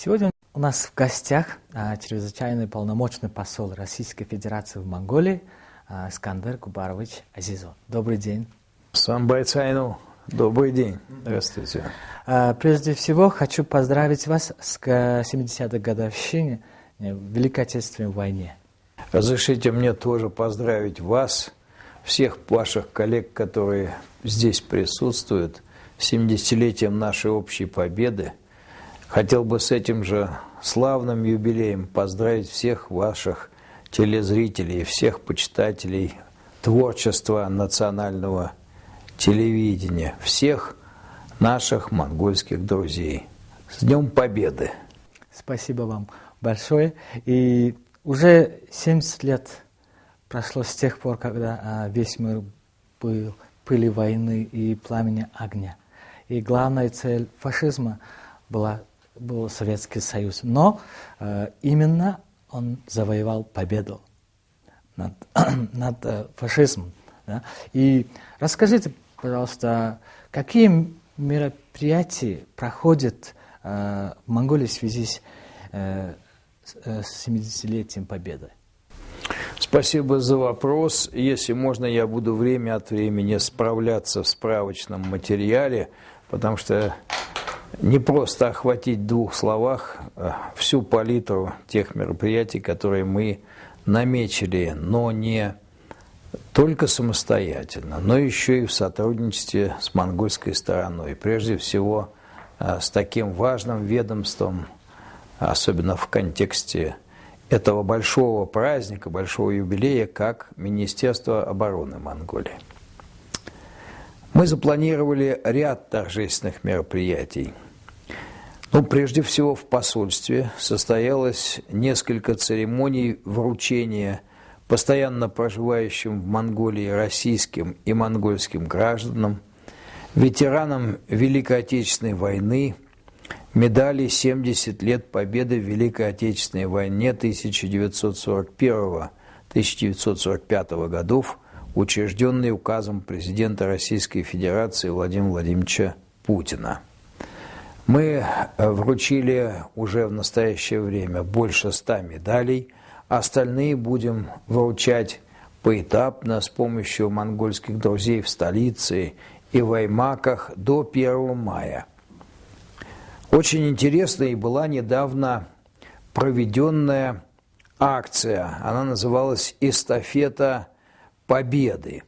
Сегодня у нас в гостях чрезвычайный полномочный посол Российской Федерации в Монголии Скандер Губарович Азизов. Добрый день. Самбайцайну, добрый день. Здравствуйте. Прежде всего, хочу поздравить вас с 70-й годовщиной Великой Отечественной войны. Разрешите мне тоже поздравить вас, всех ваших коллег, которые здесь присутствуют, с 70-летием нашей общей победы. Хотел бы с этим же славным юбилеем поздравить всех ваших телезрителей, всех почитателей творчества национального телевидения, всех наших монгольских друзей. С Днем Победы! Спасибо вам большое. И уже 70 лет прошло с тех пор, когда весь мир был пыли войны и пламени огня. И главная цель фашизма был Советский Союз. Но именно он завоевал победу над фашизмом. Да? И расскажите, пожалуйста, какие мероприятия проходят в Монголии в связи с 70-летием Победы? Спасибо за вопрос. Если можно, я буду время от времени справляться в справочном материале, потому что не просто охватить в двух словах всю палитру тех мероприятий, которые мы наметили, но не только самостоятельно, но еще и в сотрудничестве с монгольской стороной. Прежде всего, с таким важным ведомством, особенно в контексте этого большого праздника, большого юбилея, как Министерство обороны Монголии. Мы запланировали ряд торжественных мероприятий. Прежде всего, в посольстве состоялось несколько церемоний вручения постоянно проживающим в Монголии российским и монгольским гражданам, ветеранам Великой Отечественной войны, медали 70 лет победы в Великой Отечественной войне 1941-1945 годов, учрежденной указом президента Российской Федерации Владимира Владимировича Путина. Мы вручили уже в настоящее время больше 100 медалей, остальные будем вручать поэтапно с помощью монгольских друзей в столице и в Аймаках до 1 мая. Очень интересной была недавно проведенная акция. Она называлась «Эстафета Победы».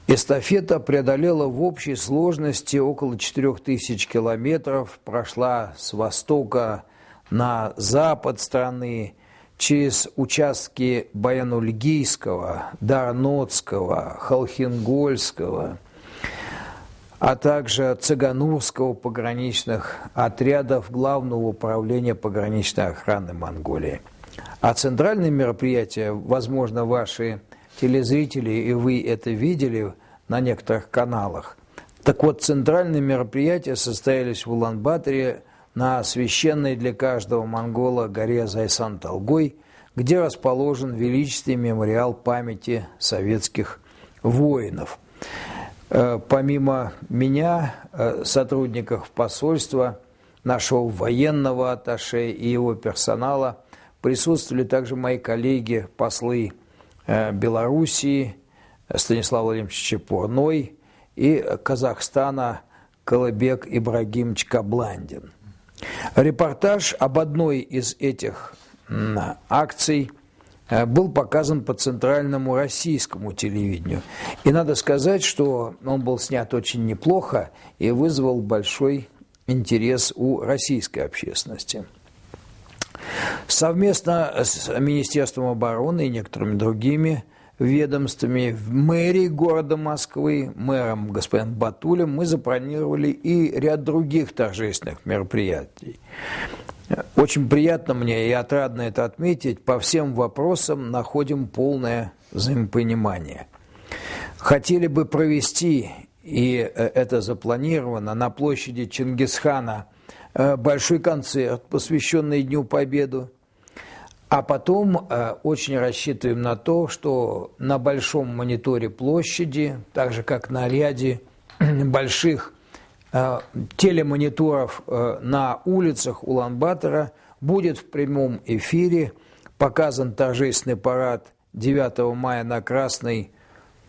Эстафета преодолела в общей сложности около 4000 километров, прошла с востока на запад страны, через участки Баян-Ульгийского, Дарнотского, Халхингольского, а также Цыганурского пограничных отрядов Главного управления пограничной охраны Монголии. А центральные мероприятия, возможно, ваши телезрители, и вы это видели на некоторых каналах. Так вот, центральные мероприятия состоялись в Улан-Баторе на священной для каждого монгола горе Зайсан-Талгой, где расположен величественный мемориал памяти советских воинов. Помимо меня, сотрудников посольства, нашего военного атташе и его персонала, присутствовали также мои коллеги, послы Белоруссии Станислав Владимирович Чепурной и Казахстана Колыбек Ибрагимович Кабландин. Репортаж об одной из этих акций был показан по центральному российскому телевидению. И надо сказать, что он был снят очень неплохо и вызвал большой интерес у российской общественности. Совместно с Министерством обороны и некоторыми другими ведомствами в мэрии города Москвы, мэром господином Батулем, мы запланировали и ряд других торжественных мероприятий. Очень приятно мне и отрадно это отметить, по всем вопросам находим полное взаимопонимание. Хотели бы провести, и это запланировано, на площади Чингисхана большой концерт, посвященный Дню Победы. А потом очень рассчитываем на то, что на большом мониторе площади, так же как на ряде больших телемониторов на улицах Улан-Батора будет в прямом эфире показан торжественный парад 9 мая на Красной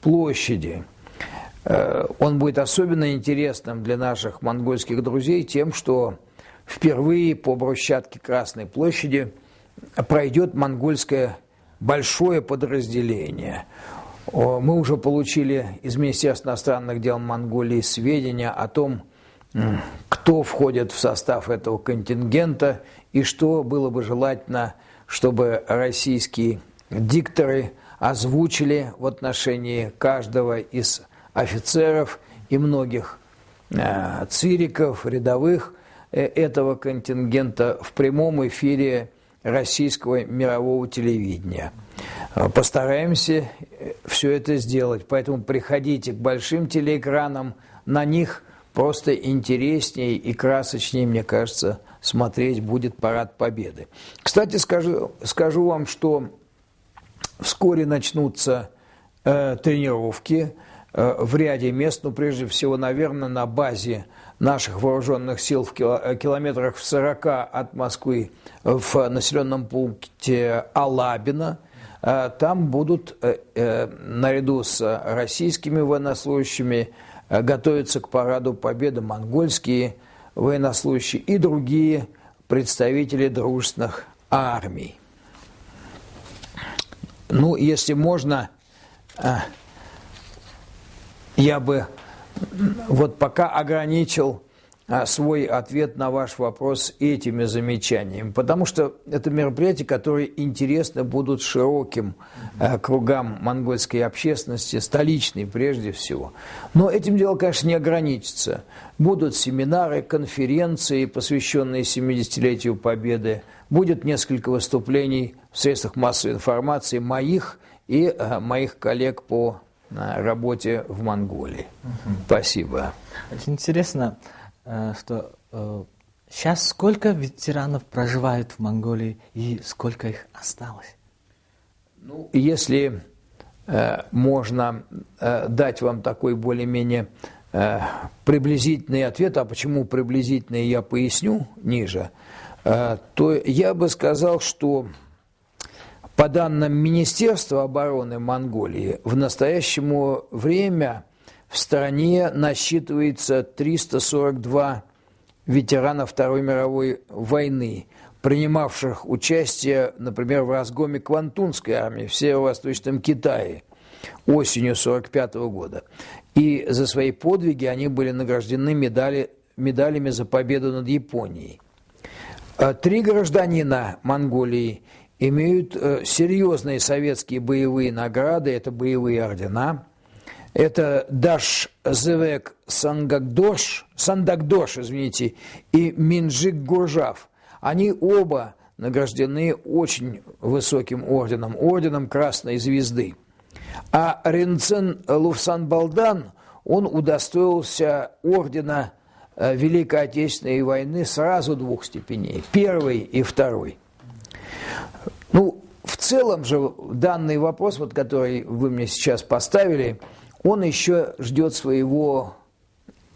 площади. Он будет особенно интересным для наших монгольских друзей тем, что впервые по брусчатке Красной площади пройдет монгольское большое подразделение. Мы уже получили из Министерства иностранных дел Монголии сведения о том, кто входит в состав этого контингента и что было бы желательно, чтобы российские дикторы озвучили в отношении каждого из офицеров и многих цириков, рядовых этого контингента в прямом эфире российского мирового телевидения. Постараемся все это сделать, поэтому приходите к большим телеэкранам, на них просто интереснее и красочнее, мне кажется, смотреть будет Парад Победы. Кстати, скажу вам, что вскоре начнутся тренировки в ряде мест, но прежде всего, наверное, на базе наших вооруженных сил в километрах в 40 от Москвы в населенном пункте Алабино. Там будут наряду с российскими военнослужащими готовиться к Параду Победы монгольские военнослужащие и другие представители дружественных армий. Ну, если можно, я бы вот пока ограничил свой ответ на ваш вопрос этими замечаниями, потому что это мероприятия, которые интересны будут широким кругам монгольской общественности, столичной прежде всего. Но этим дело, конечно, не ограничится. Будут семинары, конференции, посвященные 70-летию Победы, будет несколько выступлений в средствах массовой информации моих и моих коллег по работе в Монголии. Спасибо. Очень интересно, что сейчас сколько ветеранов проживает в Монголии и сколько их осталось? Ну, если можно дать вам такой более-менее приблизительный ответ, а почему приблизительный, я поясню ниже, то я бы сказал, что по данным Министерства обороны Монголии, в настоящее время в стране насчитывается 342 ветерана Второй мировой войны, принимавших участие, например, в разгроме Квантунской армии в Северо-Восточном Китае осенью 1945 года. И за свои подвиги они были награждены медалями за победу над Японией. 3 гражданина Монголии имеют серьезные советские боевые награды, это боевые ордена. Это Даш-Зевек Сандагдош, и Минджик Гуржав. Они оба награждены очень высоким орденом, орденом Красной Звезды. А Ринцен Луфсан-Балдан, он удостоился ордена Великой Отечественной войны сразу 2 степеней, 1 и 2. Ну, в целом же данный вопрос, вот, который вы мне сейчас поставили, он еще ждет своего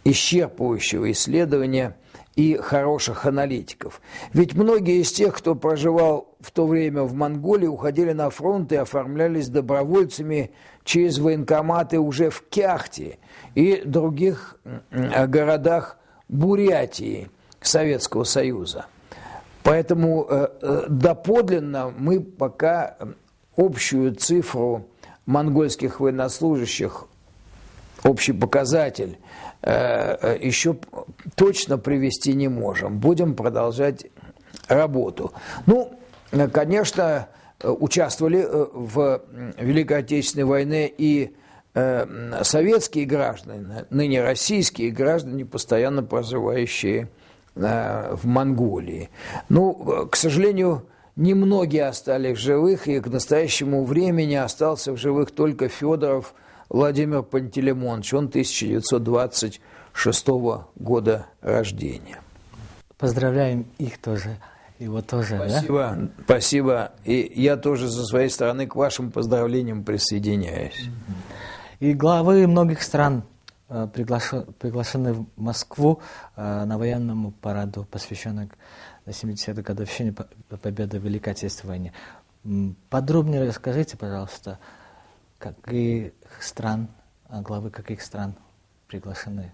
исчерпывающего исследования и хороших аналитиков. Ведь многие из тех, кто проживал в то время в Монголии, уходили на фронт и оформлялись добровольцами через военкоматы уже в Кяхте и других городах Бурятии Советского Союза. Поэтому доподлинно мы пока общую цифру монгольских военнослужащих, общий показатель, еще точно привести не можем. Будем продолжать работу. Ну, конечно, участвовали в Великой Отечественной войне и советские граждане, ныне российские граждане, постоянно проживающие в Монголии. Ну, к сожалению, немногие остались в живых, и к настоящему времени остался в живых только Федоров Владимир Пантелеймонович, он 1926 года рождения. Поздравляем их тоже, его тоже. Спасибо, да? Спасибо. И я тоже со своей стороны к вашим поздравлениям присоединяюсь. И главы многих стран приглашены в Москву на военному параду, посвященному 70-й годовщине победы в Великой Отечественной войне. Подробнее расскажите, пожалуйста, каких стран, главы каких стран приглашены?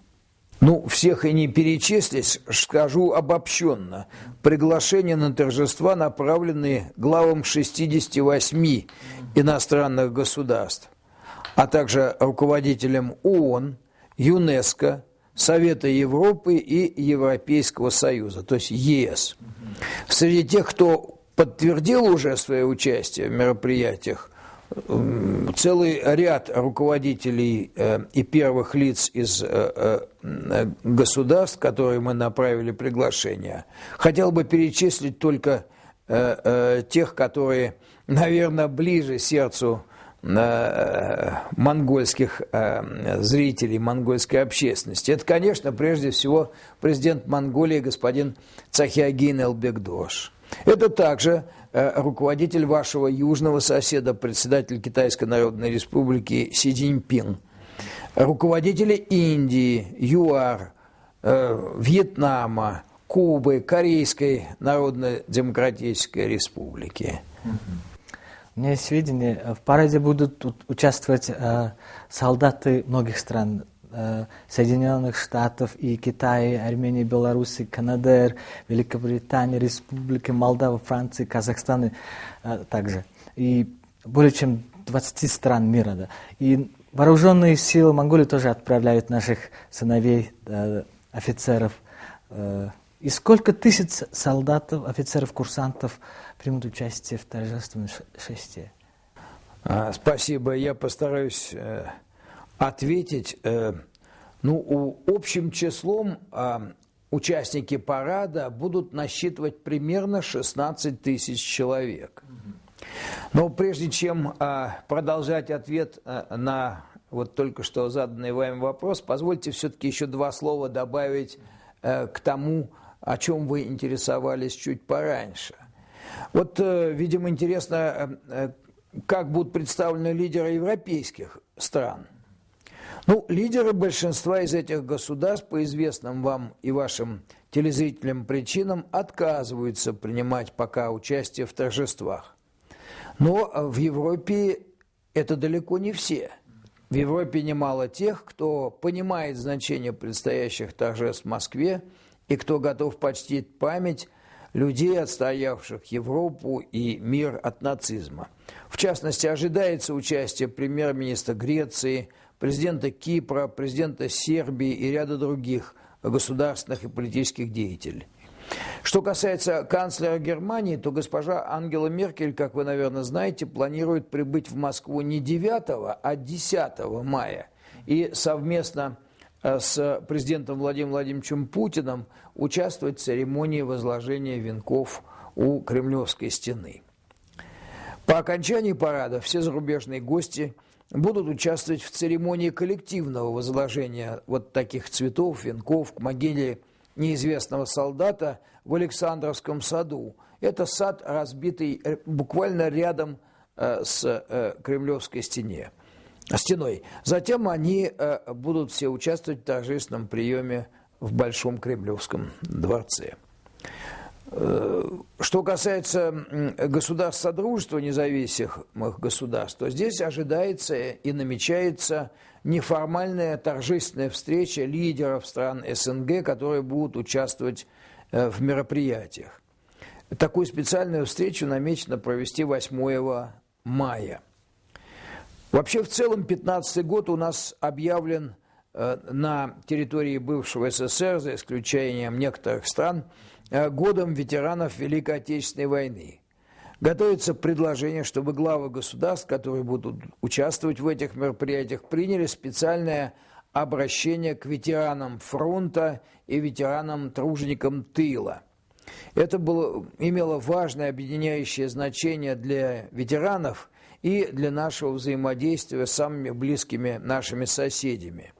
Ну, всех и не перечислить, скажу обобщенно. Приглашения на торжества направлены главам 68 иностранных государств, а также руководителям ООН, ЮНЕСКО, Совета Европы и Европейского Союза, то есть ЕС. Среди тех, кто подтвердил уже свое участие в мероприятиях, целый ряд руководителей и первых лиц из государств, которые мы направили приглашение. Хотел бы перечислить только тех, которые, наверное, ближе сердцу монгольских зрителей, монгольской общественности. Это, конечно, прежде всего президент Монголии господин Цахиагин Элбекдош. Это также руководитель вашего южного соседа, председатель Китайской Народной Республики Си Цзиньпин, руководители Индии, ЮАР, Вьетнама, Кубы, Корейской Народно-Демократической Республики. У меня есть сведения, в параде будут участвовать солдаты многих стран, Соединенных Штатов и Китая, Армении, Беларуси, Канады, Великобритании, Республики Молдова, Франции, Казахстана также. И более чем 20 стран мира. Да. И вооруженные силы Монголии тоже отправляют наших сыновей, офицеров. И сколько тысяч солдатов, офицеров, курсантов примут участие в торжественном шествии? Спасибо. Я постараюсь ответить. Общим числом участники парада будут насчитывать примерно 16 тысяч человек. Но прежде чем продолжать ответ на вот только что заданный вами вопрос, позвольте все-таки еще два слова добавить к тому, о чем вы интересовались чуть пораньше. Вот, видимо, интересно, как будут представлены лидеры европейских стран. Лидеры большинства из этих государств, по известным вам и вашим телезрителям причинам, отказываются принимать пока участие в торжествах. Но в Европе это далеко не все. В Европе немало тех, кто понимает значение предстоящих торжеств в Москве и кто готов почтить память людей, отстоявших Европу и мир от нацизма. В частности, ожидается участие премьер-министра Греции, президента Кипра, президента Сербии и ряда других государственных и политических деятелей. Что касается канцлера Германии, то госпожа Ангела Меркель, как вы, наверное, знаете, планирует прибыть в Москву не 9, а 10 мая и совместно с президентом Владимиром Владимировичем Путиным участвовать в церемонии возложения венков у Кремлевской стены. По окончании парада все зарубежные гости будут участвовать в церемонии коллективного возложения вот таких цветов, венков к могиле неизвестного солдата в Александровском саду. Это сад, разбитый буквально рядом с Кремлевской стеной. Затем они будут все участвовать в торжественном приеме в Большом Кремлевском дворце. Что касается государств Содружества независимых государств, то здесь ожидается и намечается неформальная торжественная встреча лидеров стран СНГ, которые будут участвовать в мероприятиях. Такую специальную встречу намечено провести 8 мая. Вообще, в целом, 2015 год у нас объявлен на территории бывшего СССР, за исключением некоторых стран, годом ветеранов Великой Отечественной войны. Готовится предложение, чтобы главы государств, которые будут участвовать в этих мероприятиях, приняли специальное обращение к ветеранам фронта и ветеранам-труженикам тыла. Это имело важное объединяющее значение для ветеранов и для нашего взаимодействия с самыми близкими нашими соседями.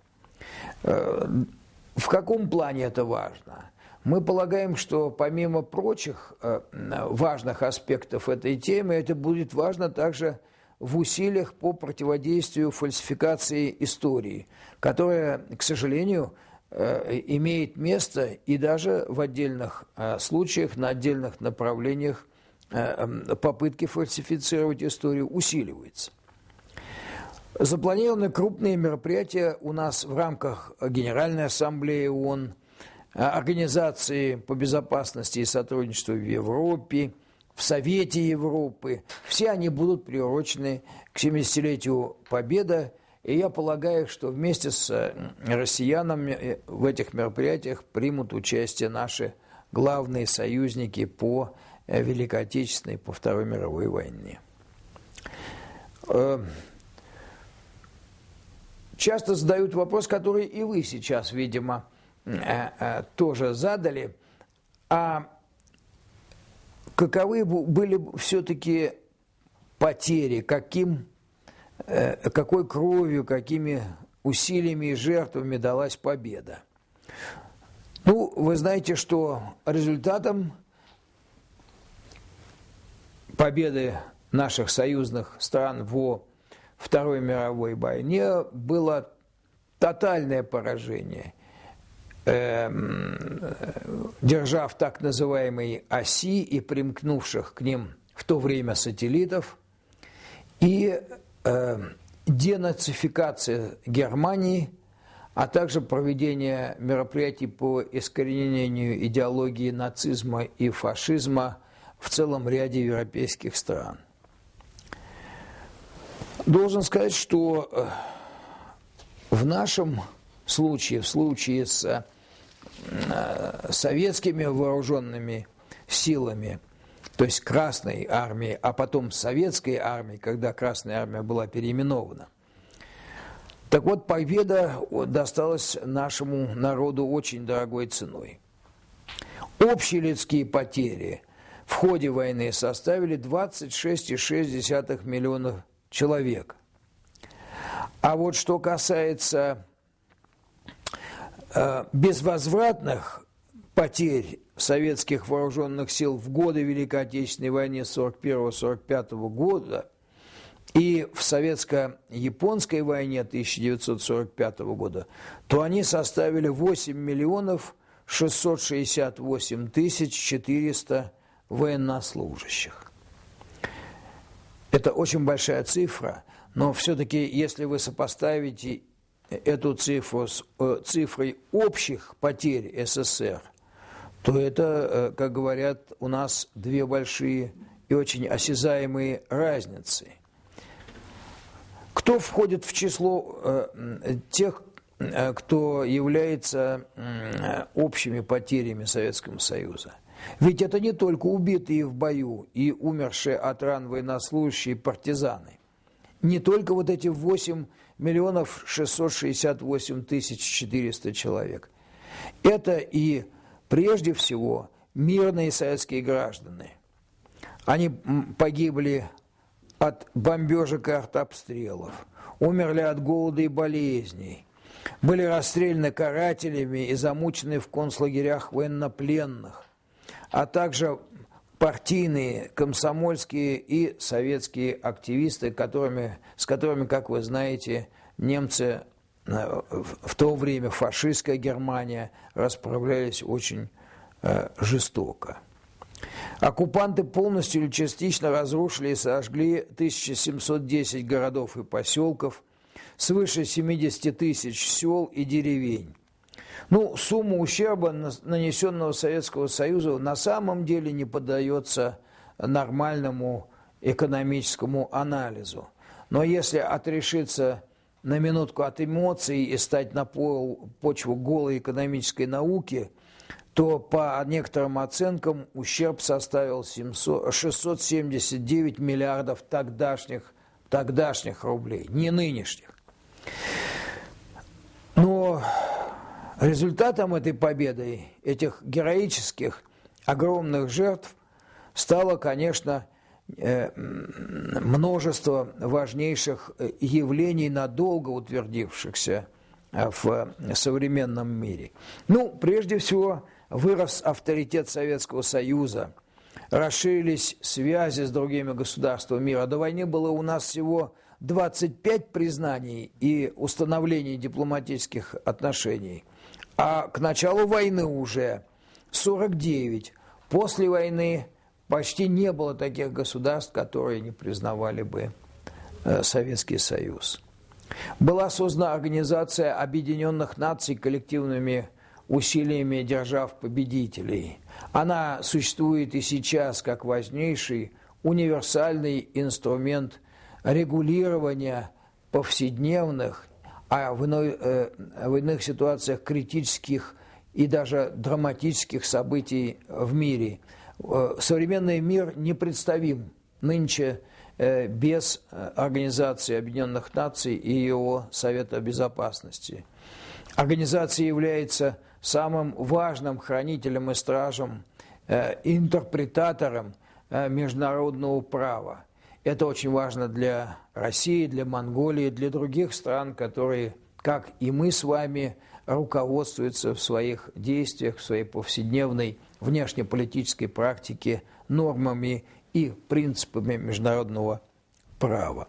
В каком плане это важно? Мы полагаем, что помимо прочих важных аспектов этой темы, это будет важно также в усилиях по противодействию фальсификации истории, которая, к сожалению, имеет место и даже в отдельных случаях, на отдельных направлениях попытки фальсифицировать историю усиливается. Запланированы крупные мероприятия у нас в рамках Генеральной Ассамблеи ООН, Организации по безопасности и сотрудничеству в Европе, в Совете Европы. Все они будут приурочены к 70-летию Победы, и я полагаю, что вместе с россиянами в этих мероприятиях примут участие наши главные союзники по Великой Отечественной, по Второй мировой войне. Часто задают вопрос, который и вы сейчас, видимо, тоже задали, а каковы были все-таки потери, какой кровью, какими усилиями и жертвами далась победа? Ну, вы знаете, что результатом победы наших союзных стран во Второй мировой войне было тотальное поражение держав так называемые оси и примкнувших к ним в то время сателлитов, и денацификация Германии, а также проведение мероприятий по искоренению идеологии нацизма и фашизма в целом ряде европейских стран. Должен сказать, что в нашем случае, в случае с советскими вооруженными силами, то есть Красной армией, а потом Советской армией, когда Красная армия была переименована. Так вот, победа досталась нашему народу очень дорогой ценой. Общие людские потери в ходе войны составили 26,6 миллионов человек. А вот что касается безвозвратных потерь советских вооруженных сил в годы Великой Отечественной войны 1941-1945 года и в советско-японской войне 1945 года, то они составили 8 миллионов 668 тысяч 400 военнослужащих. Это очень большая цифра, но все-таки, если вы сопоставите эту цифру с цифрой общих потерь СССР, то это, как говорят у нас, две большие и очень осязаемые разницы. Кто входит в число тех, кто является общими потерями Советского Союза? Ведь это не только убитые в бою и умершие от ран военнослужащие партизаны. Не только вот эти 8 миллионов 668 тысяч 400 человек. Это и прежде всего мирные советские граждане. Они погибли от бомбежек и артобстрелов, умерли от голода и болезней, были расстреляны карателями и замучены в концлагерях военнопленных, а также партийные, комсомольские и советские активисты, с которыми, как вы знаете, немцы в то время, фашистская Германия, расправлялись очень жестоко. Оккупанты полностью или частично разрушили и сожгли 1710 городов и поселков, свыше 70 тысяч сел и деревень. Ну, сумма ущерба, нанесенного Советскому Союзу, на самом деле не поддается нормальному экономическому анализу. Но если отрешиться на минутку от эмоций и стать на почву голой экономической науки, то по некоторым оценкам ущерб составил 679 миллиардов тогдашних рублей, не нынешних. Но результатом этой победы, этих героических, огромных жертв, стало, конечно, множество важнейших явлений, надолго утвердившихся в современном мире. Ну, прежде всего, вырос авторитет Советского Союза расширились связи с другими государствами мира. До войны было у нас всего 25 признаний и установлений дипломатических отношений, а к началу войны уже 49. После войны почти не было таких государств, которые не признавали бы Советский Союз. Была создана Организация Объединенных Наций коллективными усилиями держав-победителей. Она существует и сейчас как важнейший универсальный инструмент регулирования повседневных, а в иных ситуациях критических и даже драматических событий в мире. Современный мир непредставим нынче без Организации Объединенных Наций и его Совета Безопасности. Организация является самым важным хранителем и стражем, интерпретатором международного права. Это очень важно для России, для Монголии, для других стран, которые, как и мы с вами, руководствуются в своих действиях, в своей повседневной внешнеполитической практике нормами и принципами международного права.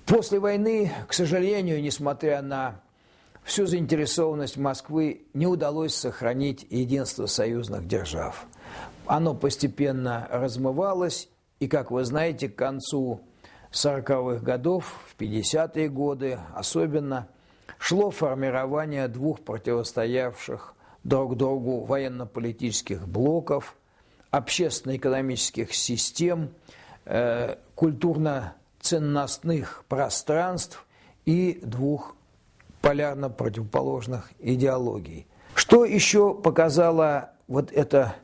После войны, к сожалению, несмотря на всю заинтересованность Москвы, не удалось сохранить единство союзных держав. Оно постепенно размывалось, и, как вы знаете, к концу 40-х годов, в 50-е годы особенно, шло формирование двух противостоявших друг другу военно-политических блоков, общественно-экономических систем, культурно-ценностных пространств и двух полярно противоположных идеологий. Что еще показало вот это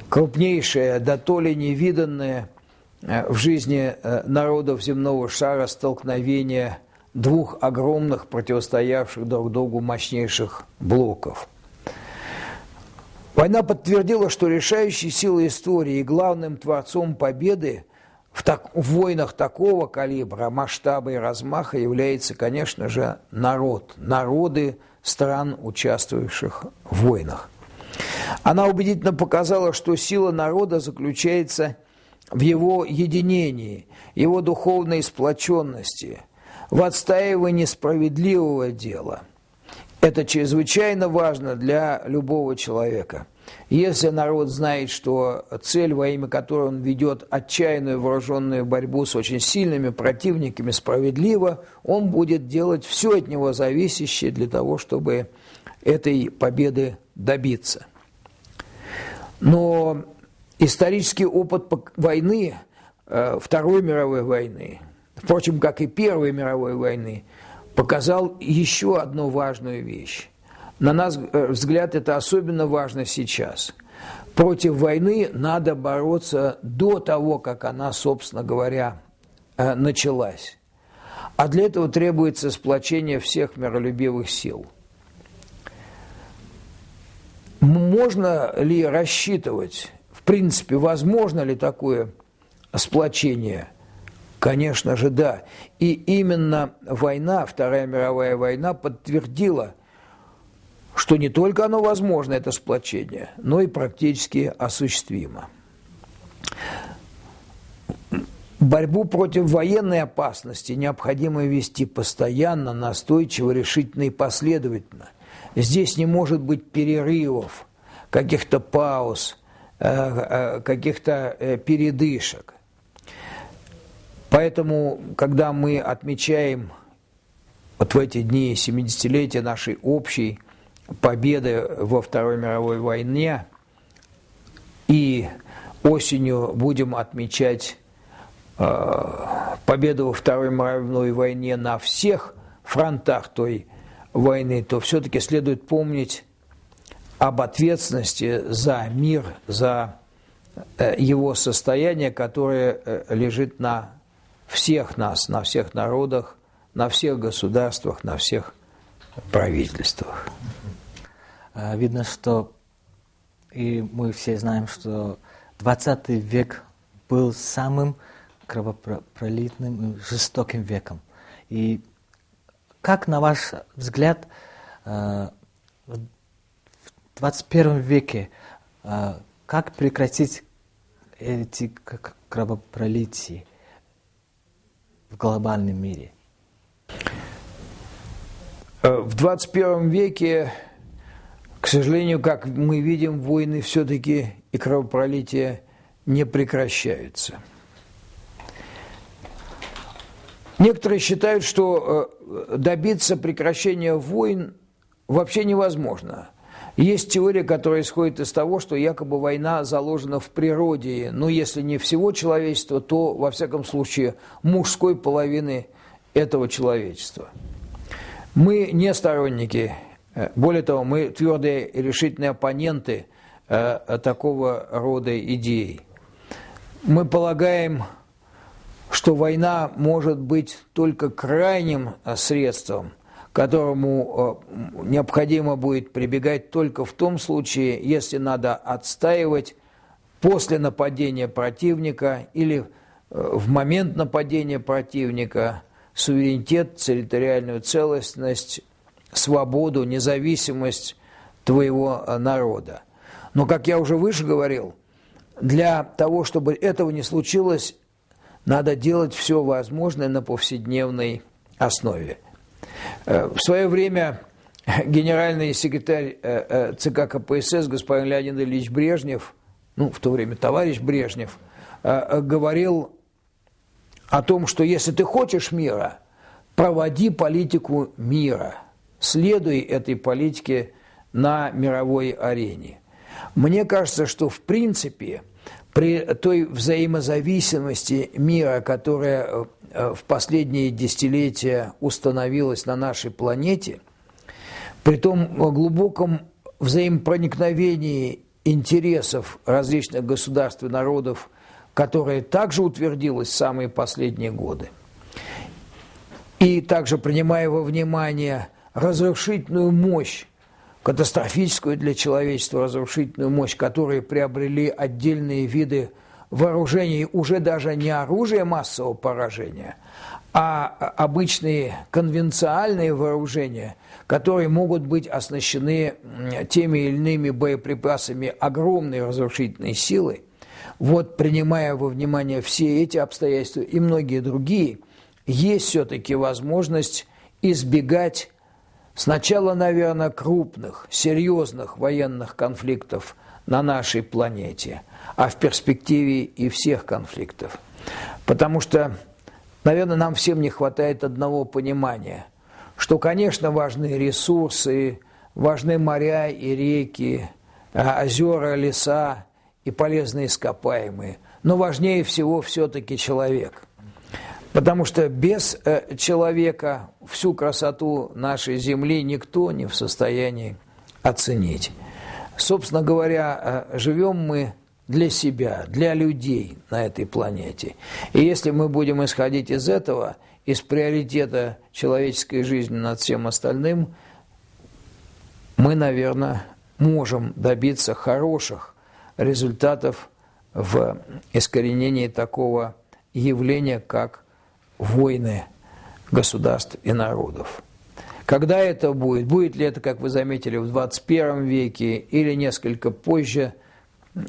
крупнейшее, дотоле невиданное в жизни народов земного шара столкновение двух огромных противостоявших друг другу мощнейших блоков? Война подтвердила, что решающей силой истории и главным творцом победы в войнах такого калибра, масштаба и размаха является, конечно же, народ, народы стран, участвующих в войнах. Она убедительно показала, что сила народа заключается в его единении, его духовной сплоченности, в отстаивании справедливого дела. Это чрезвычайно важно для любого человека. Если народ знает, что цель, во имя которой он ведет отчаянную вооруженную борьбу с очень сильными противниками, справедлива, он будет делать все от него зависящее для того, чтобы этой победы добиться. Но исторический опыт войны, Второй мировой войны, впрочем, как и Первой мировой войны, показал еще одну важную вещь. На наш взгляд, это особенно важно сейчас. Против войны надо бороться до того, как она, собственно говоря, началась. А для этого требуется сплочение всех миролюбивых сил. Можно ли рассчитывать, в принципе, возможно ли такое сплочение? Конечно же, да. И именно война, Вторая мировая война, подтвердила, что не только оно возможно, это сплочение, но и практически осуществимо. Борьбу против военной опасности необходимо вести постоянно, настойчиво, решительно и последовательно. Здесь не может быть перерывов, каких-то пауз, каких-то передышек. Поэтому, когда мы отмечаем вот в эти дни 70-летия нашей общей победы во Второй мировой войне и осенью будем отмечать победу во Второй мировой войне на всех фронтах той войны, то все-таки следует помнить об ответственности за мир, за его состояние, которое лежит на всех нас, на всех народах, на всех государствах, на всех правительствах. Видно, что и мы все знаем, что 20 век был самым кровопролитным и жестоким веком. И как, на ваш взгляд, в 21 веке, как прекратить эти кровопролития в глобальном мире? В 21 веке, к сожалению, как мы видим, войны все-таки и кровопролития не прекращаются. Некоторые считают, что добиться прекращения войн вообще невозможно. Есть теория, которая исходит из того, что якобы война заложена в природе, но если не всего человечества, то, во всяком случае, мужской половины этого человечества. Мы не сторонники, более того, мы твердые и решительные оппоненты такого рода идей. Мы полагаем, что война может быть только крайним средством, к которому необходимо будет прибегать только в том случае, если надо отстаивать после нападения противника или в момент нападения противника суверенитет, территориальную целостность, свободу, независимость твоего народа. Но, как я уже выше говорил, для того, чтобы этого не случилось, надо делать все возможное на повседневной основе. В свое время генеральный секретарь ЦК КПСС господин Леонид Ильич Брежнев, в то время товарищ Брежнев, говорил о том, что если ты хочешь мира, проводи политику мира, следуй этой политике на мировой арене. Мне кажется, что в принципе при той взаимозависимости мира, которая в последние десятилетия установилась на нашей планете, при том глубоком взаимопроникновении интересов различных государств и народов, которое также утвердилось в самые последние годы, и также принимая во внимание разрушительную мощь, катастрофическую для человечества разрушительную мощь, которые приобрели отдельные виды вооружений, уже даже не оружие массового поражения, а обычные конвенциальные вооружения, которые могут быть оснащены теми или иными боеприпасами огромной разрушительной силы. Вот, принимая во внимание все эти обстоятельства и многие другие, есть все-таки возможность избегать сначала, наверное, крупных, серьезных военных конфликтов на нашей планете, а в перспективе и всех конфликтов. Потому что, наверное, нам всем не хватает одного понимания, что, конечно, важны ресурсы, важны моря и реки, озера, леса и полезные ископаемые, но важнее всего все-таки человек. Потому что без человека всю красоту нашей Земли никто не в состоянии оценить. Собственно говоря, живем мы для себя, для людей на этой планете. И если мы будем исходить из этого, из приоритета человеческой жизни над всем остальным, мы, наверное, можем добиться хороших результатов в искоренении такого явления, как войны государств и народов. Когда это будет? Будет ли это, как вы заметили, в 21 веке или несколько позже,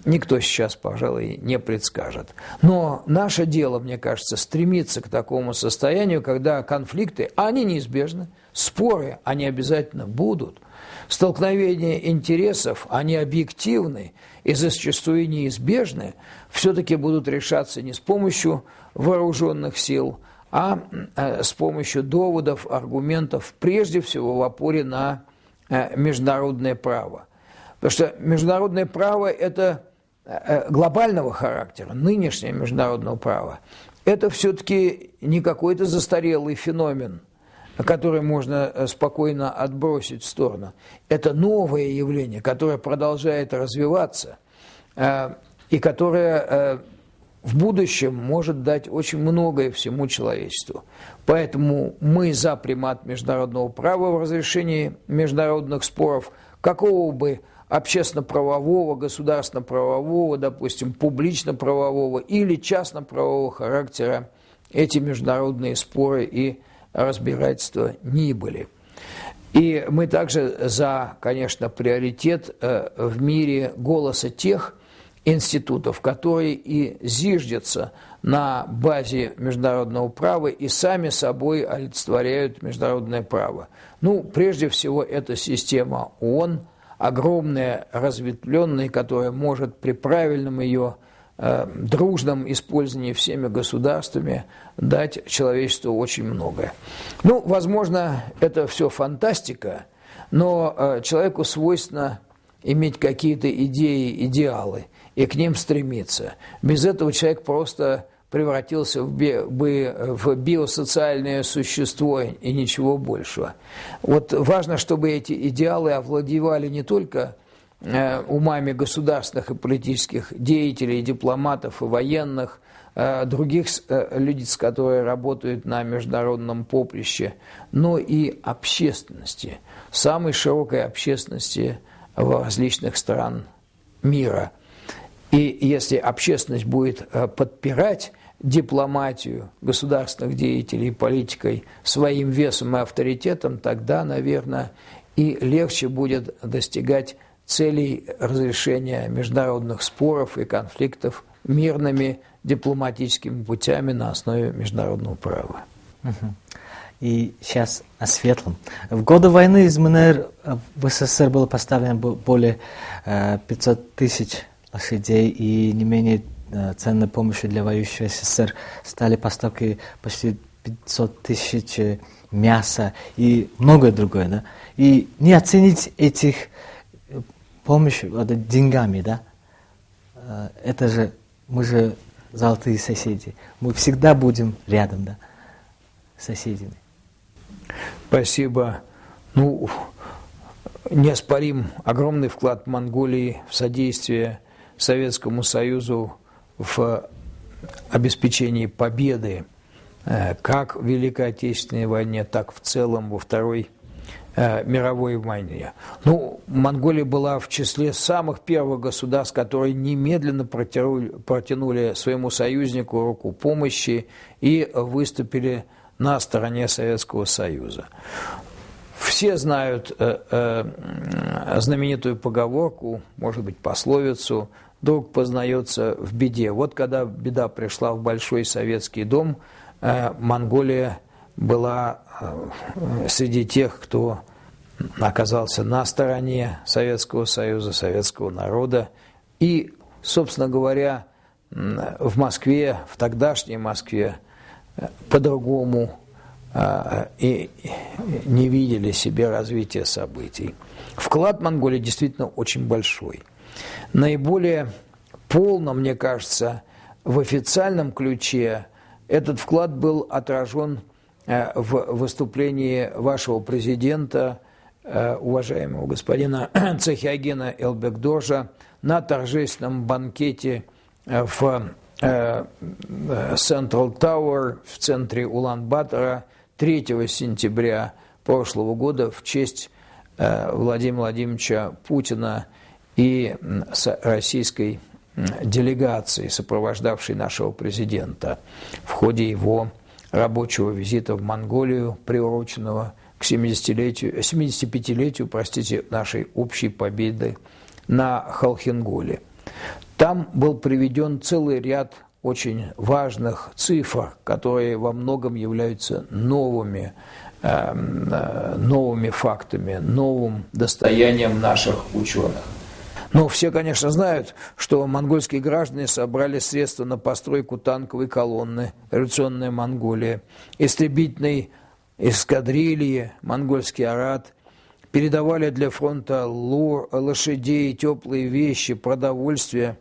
никто сейчас, пожалуй, не предскажет. Но наше дело, мне кажется, стремиться к такому состоянию, когда конфликты, они неизбежны, споры, они обязательно будут, столкновения интересов, они объективны и зачастую неизбежны, все-таки будут решаться не с помощью вооруженных сил, а с помощью доводов, аргументов, прежде всего в опоре на международное право. Потому что международное право – это глобального характера, нынешнее международное право. Это все-таки не какой-то застарелый феномен, который можно спокойно отбросить в сторону. Это новое явление, которое продолжает развиваться и которое в будущем может дать очень многое всему человечеству. Поэтому мы за примат международного права в разрешении международных споров, какого бы общественно-правового, государственно-правового, допустим, публично-правового или частно-правового характера эти международные споры и разбирательства ни были. И мы также за, конечно, приоритет в мире голоса тех институтов, которые и зиждятся на базе международного права и сами собой олицетворяют международное право. Ну, прежде всего, это система ООН, огромная, разветвленная, которая может при правильном ее дружном использовании всеми государствами дать человечеству очень многое. Ну, возможно, это все фантастика, но человеку свойственно иметь какие-то идеи, идеалы, и к ним стремиться. Без этого человек просто превратился в биосоциальное существо и ничего большего. Вот важно, чтобы эти идеалы овладевали не только умами государственных и политических деятелей, дипломатов и военных, других людей, которые работают на международном поприще, но и общественности, самой широкой общественности в различных стран мира. И если общественность будет подпирать дипломатию государственных деятелей политикой своим весом и авторитетом, тогда, наверное, и легче будет достигать целей разрешения международных споров и конфликтов мирными дипломатическими путями на основе международного права. И сейчас о светлом. В годы войны из МНР в СССР было поставлено более 500 тысяч лошадей, и не менее ценной помощью для воюющего СССР стали поставки почти 500 тысяч мяса и многое другое. Да? И не оценить этих помощь деньгами, да? Это же, мы же золотые соседи. Мы всегда будем рядом, да, с соседями. Спасибо. Ну, неоспорим огромный вклад Монголии в содействие Советскому Союзу в обеспечении победы как в Великой Отечественной войне, так в целом во Второй мировой войне. Ну, Монголия была в числе самых первых государств, которые немедленно протянули своему союзнику руку помощи и выступили на стороне Советского Союза. Все знают знаменитую поговорку, может быть, пословицу: «Друг познается в беде». Вот когда беда пришла в Большой Советский дом, Монголия была среди тех, кто оказался на стороне Советского Союза, советского народа. И, собственно говоря, в Москве, в тогдашней Москве, по-другому и не видели себе развития событий. Вклад Монголии действительно очень большой. Наиболее полно, мне кажется, в официальном ключе этот вклад был отражен в выступлении вашего президента, уважаемого господина Цахиагина Элбекдожа, на торжественном банкете в Central Tower в центре Улан-Батора 3 сентября прошлого года в честь Владимира Владимировича Путина и российской делегации, сопровождавшей нашего президента в ходе его рабочего визита в Монголию, приуроченного к 75-летию, нашей общей победы на Халхинголе. Там был приведен целый ряд очень важных цифр, которые во многом являются новыми фактами, новым достоянием наших ученых. Но все, конечно, знают, что монгольские граждане собрали средства на постройку танковой колонны «Революционная Монголия», истребительной эскадрильи «Монгольский Арат», передавали для фронта лошадей, теплые вещи, продовольствие.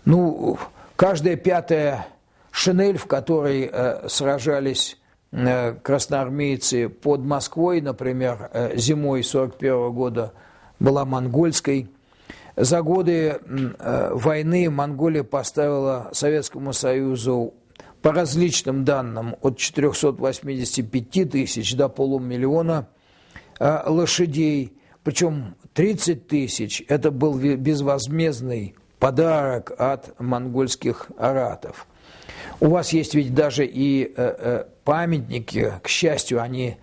Ну, каждая пятая шинель, в которой сражались красноармейцы под Москвой, например, зимой 1941 года, была монгольской. За годы войны Монголия поставила Советскому Союзу, по различным данным, от 485 тысяч до полумиллиона лошадей, причем 30 тысяч – это был безвозмездный подарок от монгольских аратов. У вас есть ведь даже и памятники, к счастью, они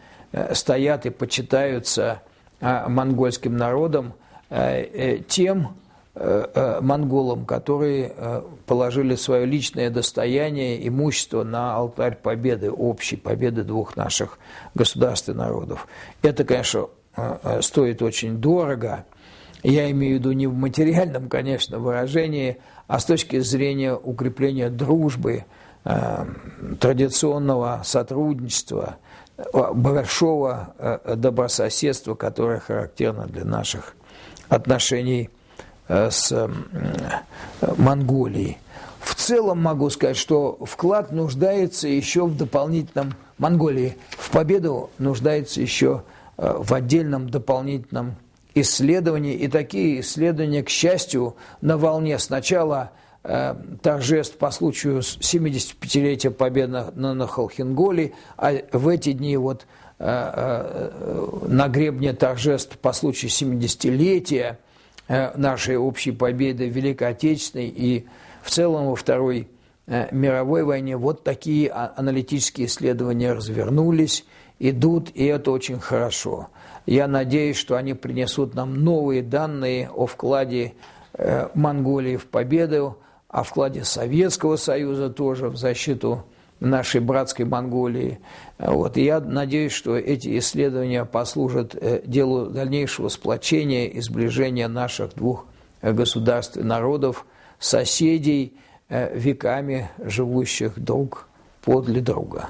стоят и почитаются монгольским народом, тем, монголам, которые положили свое личное достояние, имущество на алтарь победы, общей победы двух наших государств и народов. Это, конечно, стоит очень дорого. Я имею в виду не в материальном, конечно, выражении, а с точки зрения укрепления дружбы, традиционного сотрудничества, большого добрососедства, которое характерно для наших отношений с Монголией. В целом могу сказать, что вклад нуждается еще в дополнительном, Монголии в победу нуждается еще в отдельном дополнительном исследовании. И такие исследования, к счастью, на волне сначала торжеств по случаю 75-летия победы на Холхенголе, а в эти дни вот на гребне торжеств по случаю 70-летия нашей общей победы в Великой Отечественной и в целом во Второй мировой войне, вот такие аналитические исследования развернулись, идут, и это очень хорошо. Я надеюсь, что они принесут нам новые данные о вкладе Монголии в победу, о вкладе Советского Союза тоже в защиту нашей братской Монголии. Вот. И я надеюсь, что эти исследования послужат делу дальнейшего сплочения и сближения наших двух государств и народов, соседей, веками живущих друг подле друга.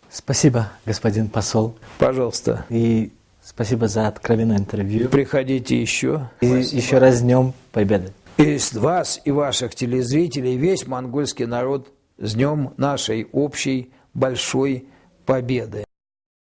Спасибо, господин посол. Пожалуйста. И спасибо за откровенное интервью. Приходите еще. И еще раз с Днем Победы. И с вас и ваших телезрителей весь монгольский народ с днем нашей общей большой победы.